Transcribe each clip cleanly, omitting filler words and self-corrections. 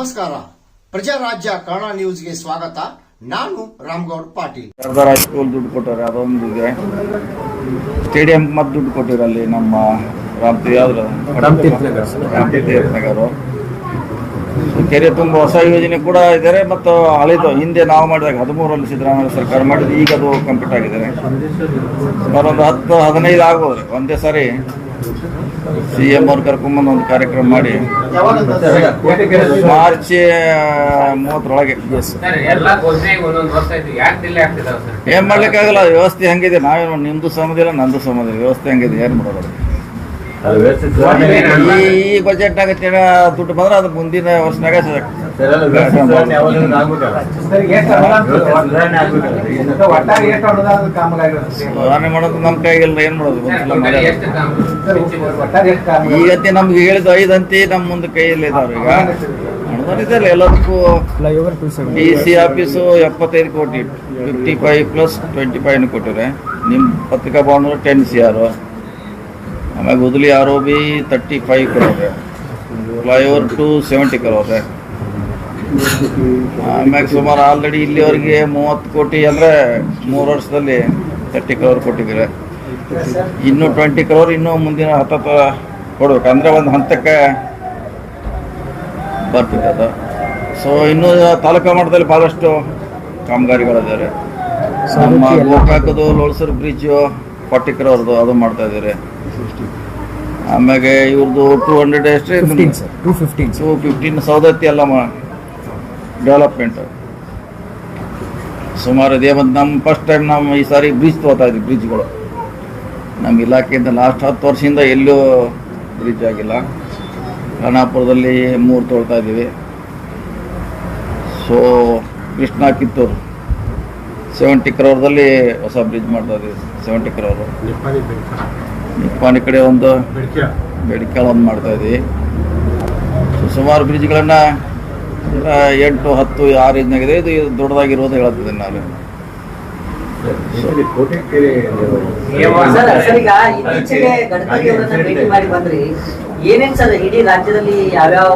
ನಮಸ್ಕಾರ. ಪ್ರಜಾರಾಜ್ಯ ಕನ್ನಡ ನ್ಯೂಸ್ಗೆ ಸ್ವಾಗತ. ನಾನು ರಾಮಗೌಡ ಪಾಟೀಲ್. ಹೈಸ್ಕೂಲ್ ದುಡ್ಡು ಕೊಟ್ಟವ್ರೆ, ಅದೊಂದು ಇದೆ. ಸ್ಟೇಡಿಯಂ ಮತ್ತೆ ದುಡ್ಡು ಕೊಟ್ಟಿರಲ್ಲಿ ನಮ್ಮ ರಾಮತೀರ್ಥ ನಗರ ಕೆರೆ ತುಂಬ ಹೊಸ ಯೋಜನೆ ಕೂಡ ಇದ್ದಾರೆ. ಮತ್ತು ಹಳಿದು ಹಿಂದೆ ನಾವು ಮಾಡಿದಾಗ 13ರಲ್ಲಿ ಸಿದ್ದರಾಮಯ್ಯ ಸರ್ಕಾರ ಮಾಡಿದ್ದು, ಈಗ ಅದು ಕಂಪ್ಲೀಟ್ ಆಗಿದ್ದಾರೆ. ಸುಮಾರು ಒಂದು 10-15 ಆಗ್ಬೋದು. ಒಂದೇ ಸಾರಿ CM ಅವ್ರು ಕರ್ಕೊಂಡ್ಬಂದು ಒಂದು ಕಾರ್ಯಕ್ರಮ ಮಾಡಿ ಮಾರ್ಚ್ 30ರೊಳಗೆ ಏನ್ ಮಾಡ್ಲಿಕ್ಕಾಗಲ್ಲ. ವ್ಯವಸ್ಥೆ ಹಂಗಿದೆ. ನಾವೇನು ನಿಮ್ದು ಸಮದಿಲ್ಲ, ನಂದು ಸಮದಿಲ್ಲ. ವ್ಯವಸ್ಥೆ ಹಂಗಿದೆ, ಏನ್ ಮಾಡೋದು. ಈ ಬಜೆಟ್ನಾಗ ದುಡ್ಡು ಬಂದ್ರೆ ಅದು ಮುಂದಿನ ವರ್ಷನಾಗ ಸುಧಾರಣೆ ಮಾಡೋದು ನಮ್ಮ ಕೈಗೆಲ್ಲ. ಏನ್ ಮಾಡೋದು ಈಗಂತೆ ನಮ್ಗೆ ಹೇಳಿದ 5 ಅಂತಿ ನಮ್ಮ ಮುಂದೆ ಕೈಯಲ್ಲಿ ಇದಾವೆ. ಈಗ ಅನುದಾನಿದೆಯಲ್ಲ ಎಲ್ಲದಕ್ಕೂ. DC ಆಫೀಸು 75 ಕೋಟಿ, 55 ಪ್ಲಸ್ 25 ಕೊಟ್ಟಿದ್ರೆ. ನಿಮ್ಮ ಪತ್ರಿಕಾ ಭವನ 10 CR. ಆಮೇಲೆ ಗುದಲಿ ROB 35 crore, ಫ್ಲೈಓವರ್ 70 crore. ಆಮ್ಯಾಗ ಸುಮಾರು ಆಲ್ರೆಡಿ ಇಲ್ಲಿವರೆಗೆ 30 ಕೋಟಿ ಅಂದರೆ 3 ವರ್ಷದಲ್ಲಿ 30 crore ಕೊಟ್ಟಿದ್ದಾರೆ. ಇನ್ನೂ 20 crore ಇನ್ನೂ ಮುಂದಿನ 10 ಕೊಡ್ಬೇಕು. ಅಂದರೆ ಒಂದು ಹಂತಕ್ಕೆ ಬರ್ತಿದೆ ಅದು. ಸೊ ಇನ್ನೂ ತಾಲೂಕಾ ಮಟ್ಟದಲ್ಲಿ ಭಾಳಷ್ಟು ಕಾಮಗಾರಿಗಳಿದ್ದಾರೆ. ನಮ್ಮ ಗೋಕಾಕದು ಲೋಳ್ಸೂರು ಬ್ರಿಡ್ಜು 40 crore ಅದು ಮಾಡ್ತಾ ಇದ್ದಾರೆ. ಆಮ್ಯಾಗೆ ಇವ್ರದ್ದು 200 ಎಷ್ಟೇ 215 ಸೌದತ್ತಿ ಎಲ್ಲ ಡೆವಲಪ್ಮೆಂಟ್ ಸುಮಾರು ಇದೆ. ಮತ್ತು ನಮ್ಮ ಫಸ್ಟ್ ಟೈಮ್ ನಾವು ಈ ಸಾರಿ ಬ್ರಿಡ್ಜ್ ತೊಗೋತಾ ಇದ್ವಿ. ಬ್ರಿಡ್ಜ್ಗಳು ನಮ್ಮ ಇಲಾಖೆಯಿಂದ ಲಾಸ್ಟ್ 10 ವರ್ಷದಿಂದ ಎಲ್ಲೂ ಬ್ರಿಡ್ಜ್ ಆಗಿಲ್ಲ. ಖಾನಾಪುರದಲ್ಲಿ 3 ತೊಗೊಳ್ತಾ ಇದ್ದೀವಿ. ಸೊ ಕೃಷ್ಣ ಕಿತ್ತೂರು 70 crore ಹೊಸ ಬ್ರಿಡ್ಜ್ ಮಾಡ್ತಾ ಇದ್ದೀವಿ. 70 crore. ನಿಪ್ಪಾಣಿ ಕಡೆ ಒಂದು ಬೆಡಿಕಾಳ ಒಂದು ಮಾಡ್ತಾ ಇದ್ದೀವಿ. ಸುಮಾರು ಬ್ರಿಡ್ಜ್ಗಳನ್ನು 8, 10 ಆ ರೇಂಜ್ನಾಗಿದೆ. ಇದು ದೊಡ್ಡದಾಗಿರೋದು ಹೇಳ್ತಿದ್ದೀನಿ ನಾನು. ಏನೇನ್ ಸರ್ ಇಡೀ ರಾಜ್ಯದಲ್ಲಿ ಯಾವ್ಯಾವ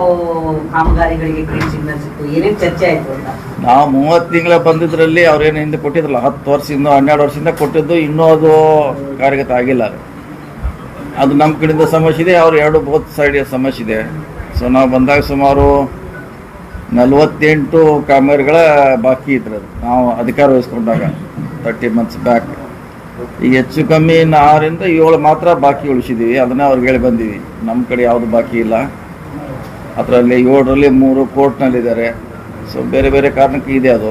ಕಾಮಗಾರಿಗಳಿಗೆ ಗ್ರೀನ್ ಸಿಗ್ನಲ್ ಸಿಕ್ತು, ಏನೇನ್ ಚರ್ಚೆ ಆಯ್ತು ಅಂತ? ನಾವು 30 ತಿಂಗಳ ಬಂದಿದ್ರಲ್ಲಿ ಅವ್ರೇನು ಹಿಂದೆ ಕೊಟ್ಟಿದ್ರಲ್ಲ, 10 ವರ್ಷದಿಂದ 12 ವರ್ಷದಿಂದ ಕೊಟ್ಟಿದ್ದು, ಇನ್ನೂ ಅದು ಕಾರ್ಯಗತ ಆಗಿಲ್ಲ. ಅದು ನಮ್ಮ ಕಡೆಯಿಂದ ಸಮಸ್ಯೆ ಇದೆ, ಅವ್ರು 2 ಬೋತ್ ಸೈಡ್ ಸಮಸ್ಯೆ ಇದೆ. ಸೊ ನಾವು ಬಂದಾಗ ಸುಮಾರು 48 ಕಾಮಗಾರಿಗಳ ಬಾಕಿ ಇತ್ತು. ನಾವು ಅಧಿಕಾರ ವಹಿಸ್ಕೊಂಡಾಗ 30 months ಬ್ಯಾಕ್. ಈಗ ಹೆಚ್ಚು ಕಮ್ಮಿ 6ರಿಂದ 7 ಮಾತ್ರ ಬಾಕಿ ಉಳಿಸಿದ್ದೀವಿ. ಅದನ್ನೇ ಅವ್ರಿಗೆ ಹೇಳಿ ಬಂದೀವಿ. ನಮ್ಮ ಕಡೆ ಯಾವುದು ಬಾಕಿ ಇಲ್ಲ. ಅದರಲ್ಲಿ 7ರಲ್ಲಿ 3 ಕೋರ್ಟ್ನಲ್ಲಿದ್ದಾರೆ. ಸೊ ಬೇರೆ ಬೇರೆ ಕಾರಣಕ್ಕೆ ಇದೆ ಅದು.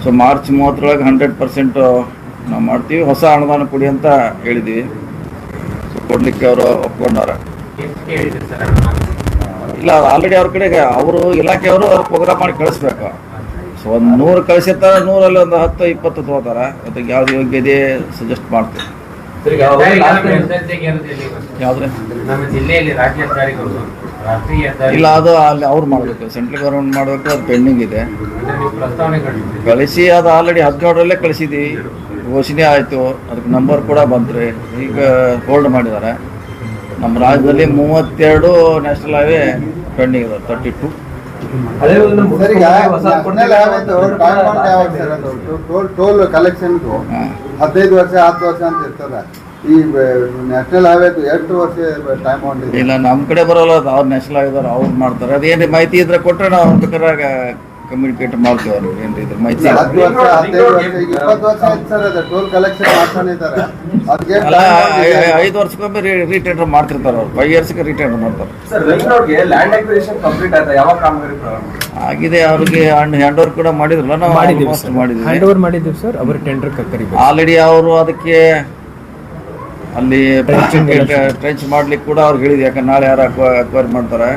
ಸೊ ಮಾರ್ಚ್ 30ರೊಳಗೆ 100% ನಾವು ಮಾಡ್ತೀವಿ. ಹೊಸ ಅನುದಾನ ಕೊಡಿ ಅಂತ ಹೇಳಿದ್ದೀವಿ. ಸೊ ಕೊಡಲಿಕ್ಕೆ ಅವರು ಒಪ್ಕೊಂಡಾರ. ಇಲ್ಲ, ಆಲ್ರೆಡಿ ಅವ್ರ ಕಡೆಗೆ ಅವರು ಇಲಾಖೆಯವರು ಅವ್ರು ಪ್ರೋಗ್ರಾಮ್ ಮಾಡಿ ಕಳಿಸ್ಬೇಕು. ಸೊ ಒಂದು 100 ಕಳಿಸಿರ್ತಾರೆ. 100ರಲ್ಲಿ ಒಂದು 10-20 ತೊಗೋತಾರೆ. ಅದಕ್ಕೆ ಯಾವ್ದು ಯೋಗ್ಯ ಇದೆ ಸಜೆಸ್ಟ್ ಮಾಡ್ತೀವಿ. ಯಾವ್ದ್ರೆ ಇಲ್ಲ, ಅದು ಅಲ್ಲಿ ಅವ್ರು ಮಾಡಬೇಕು. ಸೆಂಟ್ರಲ್ ಗೌರ್ಮೆಂಟ್ ಮಾಡಬೇಕು. ಅದು ಪೆಂಡಿಂಗ್ ಇದೆ. ಕಳಿಸಿ ಅದು ಆಲ್ರೆಡಿ 17ರಲ್ಲೇ ಕಳಿಸಿದ್ದೀವಿ. ಘೋಷಣೆ ಆಯಿತು. ಅದಕ್ಕೆ ನಂಬರ್ ಕೂಡ ಬಂತು. ಈಗ ಹೋಲ್ಡ್ ಮಾಡಿದ್ದಾರೆ. ನಮ್ಮ ರಾಜ್ಯದಲ್ಲಿ 32 ನ್ಯಾಷನಲ್ ಹೈವೇ ಪೆಂಡಿಂಗ್ ಇದೆ. 32. ಟೋಲ್ ಕಲೆಕ್ಷನ್ಗೂ 15 ವರ್ಷ 10 ವರ್ಷ ಅಂತ ಇರ್ತದೆ. ಈ ನ್ಯಾಷನಲ್ ಹೈವೇ 8 ವರ್ಷ ಟೈಮ್ ಹೊಂದಿದೆ. ಇಲ್ಲ, ನಮ್ಮ ಕಡೆ ಬರೋಲ್ಲ. ಅವ್ರು ನ್ಯಾಷನಲ್ ಹೈವೇದವ್ರು ಅವ್ರು ಮಾಡ್ತಾರೆ. ಅದೇನು ಮಾಹಿತಿ ಇದ್ರೆ ಕೊಟ್ಟರೆ ನಾವು ಬೇಕಾದ್ರೆ ಕಮ್ಯುನಿಕೇಟ್ ಮಾಡ್ತೀವಿ. ಅವ್ರು ಏನು ಇದ್ರ ಮಾಹಿತಿ 10 ವರ್ಷ 15 ವರ್ಷ 20 ವರ್ಷ ಆಯ್ತು ಸರ್. ಅದು ಟೋಲ್ ಕಲೆಕ್ಷನ್ ಮಾಡ್ಕೊಂಡಿದ್ದಾರೆ. ಅಲ್ಲ, 5 ವರ್ಷಕ್ಕೊಮ್ಮೆ ರೀಟೆಂಡರ್ ಮಾಡ್ತಿರ್ತಾರೆ. ಅವ್ರು 5 yearsಗೆ ರೀಟೆಂಡರ್ ಮಾಡ್ತಾರೆ. ಆಗಿದೆ. ಅವ್ರಿಗೆ ಹ್ಯಾಂಡ್ ಓವರ್ ಕೂಡ ಮಾಡಿದ್ರಲ್ಲ. ನಾವು ಮಾಡಿದ್ವಿ ಸರ್. ಅವ್ರ ಟೆಂಡರ್ ಆಲ್ರೆಡಿ ಅವರು ಅದಕ್ಕೆ ಅಲ್ಲಿ ಟ್ರೆಂಚ್ ಮಾಡ್ಲಿಕ್ಕೆ ಕೂಡ ಅವ್ರಿಗೆ ಹೇಳಿದ್ವಿ. ಯಾಕಂದ್ರೆ ನಾಳೆ ಯಾರು ಅಕ್ವೈರ್ ಮಾಡ್ತಾರೆ,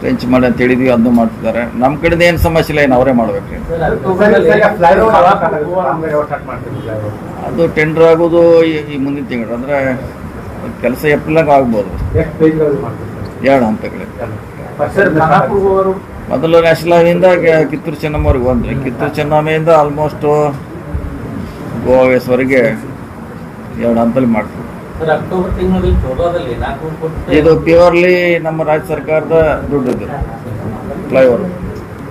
ಟ್ರೆಂಚ್ ಮಾಡಿ ಅಂತ ಹೇಳಿದ್ವಿ. ಅದನ್ನು ಮಾಡ್ತಿದ್ದಾರೆ. ನಮ್ಮ ಕಡೆಯಿಂದ ಏನು ಸಮಸ್ಯೆ ಇಲ್ಲ, ಏನು ಅವರೇ ಮಾಡ್ಬೇಕು. ಅದು ಟೆಂಡರ್ ಆಗೋದು ಈ ಮುಂದಿನ ತಿಂಗಳು. ಅಂದರೆ ಕೆಲಸ ಏಪ್ರಿಲ್ನಾಗ ಆಗ್ಬೋದು. 2 ಹಂತಗಳು. ಮೊದಲು ನ್ಯಾಷನಲ್ ಹೈವೇಯಿಂದ ಕಿತ್ತೂರು ಚೆನ್ನಮ್ಮವ್ರಿಗೆ ಬಂದರೆ, ಕಿತ್ತೂರು ಚೆನ್ನಮ್ಮೆಯಿಂದ ಆಲ್ಮೋಸ್ಟ್ ಗೋವಾವರೆಗೆ 2 ಹಂತಲ್ಲಿ ಮಾಡ್ತೀವಿ. ಇದು ಪ್ಯೂರ್ಲಿ ನಮ್ಮ ರಾಜ್ಯ ಸರ್ಕಾರದ ದುಡ್ಡು. ಫ್ಲೈಓವರ್.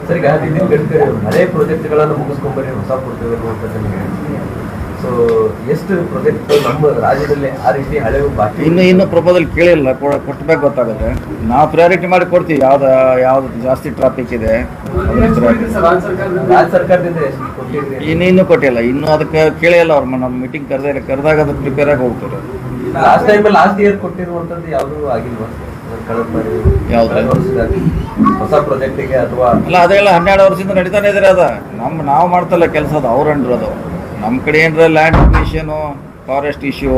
ಸರ್, ಈಗ ನಿತಿನ್ ಗಡ್ಕರಿ ಹಳೆ ಪ್ರಾಜೆಕ್ಟ್ಗಳನ್ನು ಮುಗಿಸ್ಕೊಂಡ್ಬರಿ, ಹೊಸ ಕೊಡ್ತೇವೆ ಅನ್ನುವಂಥದ್ದು. ಸೊ ಎಷ್ಟು ಪ್ರಾಜೆಕ್ಟ್ ನಮ್ಮ ರಾಜ್ಯದಲ್ಲಿ ಆ ರೀತಿ ಹಳೆ ಬಾಕಿ ಇನ್ನು ಪ್ರಪೋಸಲ್ ಕೇಳಿಲ್ಲ, ಕೊಟ್ಟಬೇಕು ಗೊತ್ತಾಗುತ್ತೆ. ನಾವು ಪ್ರಯಾರಿಟಿ ಮಾಡಿ ಕೊಡ್ತೀವಿ. ಯಾವ್ದು ಜಾಸ್ತಿ ಟ್ರಾಫಿಕ್ ಇದೆ ರಾಜ್ಯ ಸರ್ಕಾರದಿಂದ ಎಷ್ಟು ಕೊಟ್ಟಿದ್ರಿ? ಇನ್ನೂ ಕೊಟ್ಟಿಲ್ಲ. ಇನ್ನು ಅದಕ್ಕೆ ಕೇಳಿಲ್ಲ ಅವ್ರು. ನಮ್ಮ ಮೀಟಿಂಗ್ ಕರೆದಾಗ ಅದಕ್ಕೆ ಪ್ರಿಪೇರ್ ಆಗಿ ಹೋಗ್ತಾರೆ. ಲಾಸ್ಟ್ ಇಯರ್ ಕೊಟ್ಟಿರುವಂತದ್ದು ಯಾವುದು ಆಗಿಲ್ವಾ ಕಳೆದ ಬಾರಿ? ಯಾವ್ದು ಹೊಸ ಪ್ರಾಜೆಕ್ಟಿಗೆ ಅಥವಾ ಅಲ್ಲ, ಅದೆಲ್ಲ 12 ವರ್ಷದಿಂದ ನಡೀತಾನೆ ಇದ್ರೆ ಅದ. ನಾವು ಮಾಡ್ತಲ್ಲ ಕೆಲಸ, ಅದು ಅವ್ರು ಅಂಡ್ರದು. ನಮ್ಮ ಕಡೆ ಏನಾರ ಲ್ಯಾಂಡ್ ಅಕ್ವಿಷನು, ಫಾರೆಸ್ಟ್ ಇಶ್ಯೂ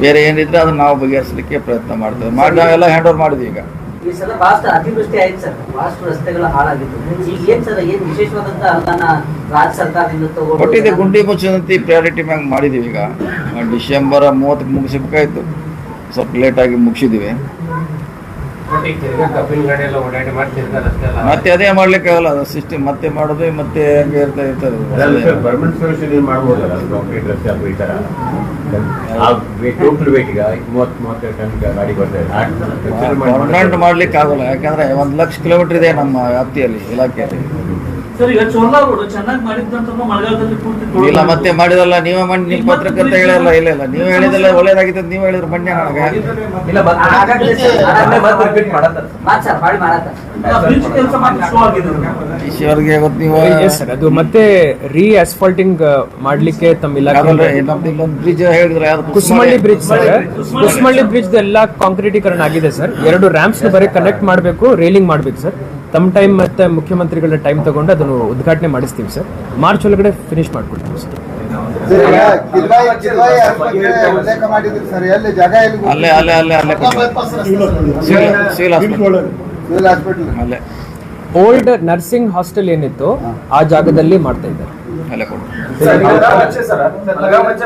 ಬೇರೆ ಏನಿದ್ರೆ ಅದನ್ನ ನಾವು ಬಗೆಹರಿಸಲಿಕ್ಕೆ ಪ್ರಯತ್ನ ಮಾಡ್ತೇವೆ. ನಾವೆಲ್ಲ ಹ್ಯಾಂಡ್ ಓವರ್ ಮಾಡಿದ್ವಿ. ಈಗ ಈ ಸಲ ಬಹಳಷ್ಟು ಅತಿವೃಷ್ಟಿ ಆಯ್ತು ಸರ್, ಬಹಳಷ್ಟು ರಸ್ತೆಗಳು ಹಾಳಾಗಿತ್ತು. ಈಗ ಏನ್ ಸರ್, ಏನ್ ವಿಶೇಷವಾದಂತ ಅನುದಾನ ರಾಜ್ಯ ಸರ್ಕಾರದಿಂದ ಕೊಟ್ಟಿದ್ದೆ. ಗುಂಡಿ ಮುಚ್ಚಂತಿ ಪ್ರಯಾರಿಟಿ ಮ್ಯಾಗ ಮಾಡಿದೀವಿ. ಈಗ ಡಿಸೆಂಬರ್ 30ಕ್ಕೆ ಮುಗಿಸಬೇಕಾಯ್ತು, ಸ್ವಲ್ಪ ಲೇಟಾಗಿ ಮುಗಿಸಿದೀವಿ. ಮತ್ತೆ ಅದೇ ಮಾಡ್ಲಿಕ್ಕೆ ಆಗಲ್ಲ, ಅದು ಸಿಸ್ಟಮ್ ಮತ್ತೆ ಮಾಡೋದು ಮತ್ತೆ ಹಂಗೆ ಇರ್ತದೆ. ಪರ್ಮನೆಂಟ್ ಮಾಡ್ಲಿಕ್ಕೆ ಆಗಲ್ಲ, ಯಾಕಂದ್ರೆ 1 ಲಕ್ಷ ಕಿಲೋಮೀಟರ್ ಇದೆ ನಮ್ಮ ವ್ಯಾಪ್ತಿಯಲ್ಲಿ, ಇಲಾಖೆಯಲ್ಲಿ. ಇಲ್ಲ, ಮತ್ತೆ ಮಾಡಿದಲ್ಲ ನೀವೇ ಮಾಡಿ. ನಿಮ್ಮ ಪತ್ರಕರ್ತ ಹೇಳಿಲ್ಲ. ಇಲ್ಲ ನೀವು ಹೇಳಿದಲ್ಲ ಒಳ್ಳೇದಾಗಿತ್ತು ಅಂತ ನೀವು ಹೇಳಿದ್ರೆ ಬನ್ನಿ ನನಗೆ. ಈಶ್ವರ್ಗೆ ಗೊತ್ತು. ನೀವು ಅದು ಮತ್ತೆ ರೀ ಅಸ್ಫಾಲ್ಟಿಂಗ್ ಮಾಡ್ಲಿಕ್ಕೆ ತಮ್ಮ ಇಲಾಖೆ ಇಲ್ಲೊಂದು ಬ್ರಿಡ್ಜ್ ಹೇಳಿದ್ರೆ ಕುಸುಮಳ್ಳಿ ಬ್ರಿಡ್ಜ್ ಸರ್, ಕುಸುಮಳ್ಳಿ ಬ್ರಿಡ್ಜ್ ಎಲ್ಲ ಕಾಂಕ್ರೀಟೀಕರಣ ಆಗಿದೆ ಸರ್. 2 ರ್ಯಾಂಪ್ಸ್ ಬರೀ ಕನೆಕ್ಟ್ ಮಾಡಬೇಕು, ರೇಲಿಂಗ್ ಮಾಡ್ಬೇಕು ಸರ್. ತಮ್ಮ ಟೈಮ್ ಮತ್ತೆ ಮುಖ್ಯಮಂತ್ರಿಗಳ ಟೈಮ್ ತಗೊಂಡು ಅದನ್ನು ಉದ್ಘಾಟನೆ ಮಾಡಿಸ್ತೀವಿ ಸರ್. ಮಾರ್ಚ್ ಒಳಗಡೆ ಫಿನಿಶ್ ಮಾಡ್ಕೊಡ್ತೀವಿ ಸರ್. ಅಲ್ಲೇ ಓಲ್ಡ್ ನರ್ಸಿಂಗ್ ಹಾಸ್ಟೆಲ್ ಏನಿತ್ತು ಆ ಜಾಗದಲ್ಲಿ ಮಾಡ್ತಾ ಇದ್ದಾರೆ.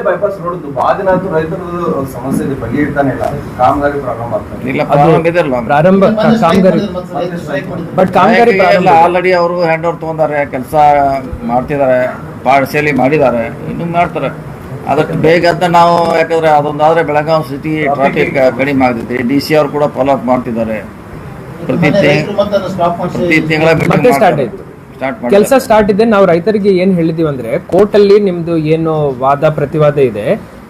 ಬೈಪಾಸ್ ರೋಡ್ ಬಾದಿನಾಥ್ ರೈತರದ್ದು ಸಮಸ್ಯೆ ಇದೆ, ಬಗೆಹರಿತಾನೆ ಇಲ್ಲ. ಕಾಮಗಾರಿ ಪ್ರಾರಂಭ ಆಗ್ತದೆ. ಇಲ್ಲ, ಪ್ರಾರಂಭ ಇದೆಯಲ್ಲ, ಪ್ರಾರಂಭ ಕಾಮಗಾರಿ. ಬಟ್ ಕಾಮಗಾರಿ ಆಲ್ರೆಡಿ ಅವರು ಹ್ಯಾಂಡ್ ಓವರ್ ತಗೊಂಡಾರೆ, ಕೆಲಸ ಮಾಡ್ತಿದ್ದಾರೆ, ಪಾಠಶಾಲೆ ಮಾಡಿದ್ದಾರೆ, ಇನ್ನು ಮಾಡ್ತಾರೆ. ಅದಕ್ಕೆ ಬೇಗ ಅಂತ ನಾವು, ಯಾಕಂದ್ರೆ ಅದೊಂದಾದ್ರೆ ಬೆಳಗಾವಿ ಸಿಟಿ ಟ್ರಾಫಿಕ್ ಕಡಿಮೆ ಆಗ್ತೈತಿ. DC ಅವರು ಕೂಡ ಫಾಲೋ ಅಪ್ ಮಾಡ್ತಿದ್ದಾರೆ. ಪ್ರತಿ ತಿಂಗಳ ಮತ್ತೆ ಸ್ಟಾರ್ಟ್ ಆಯ್ತು, ಕೆಲಸ ಸ್ಟಾರ್ಟ್ ಇದೆ. ನಾವು ರೈತರಿಗೆ ಏನ್ ಹೇಳಿದೀವಿ ಅಂದ್ರೆ, ಕೋರ್ಟ್ ಅಲ್ಲಿ ನಿಮ್ದು ಏನು ವಾದ ಪ್ರತಿವಾದ ಇದೆ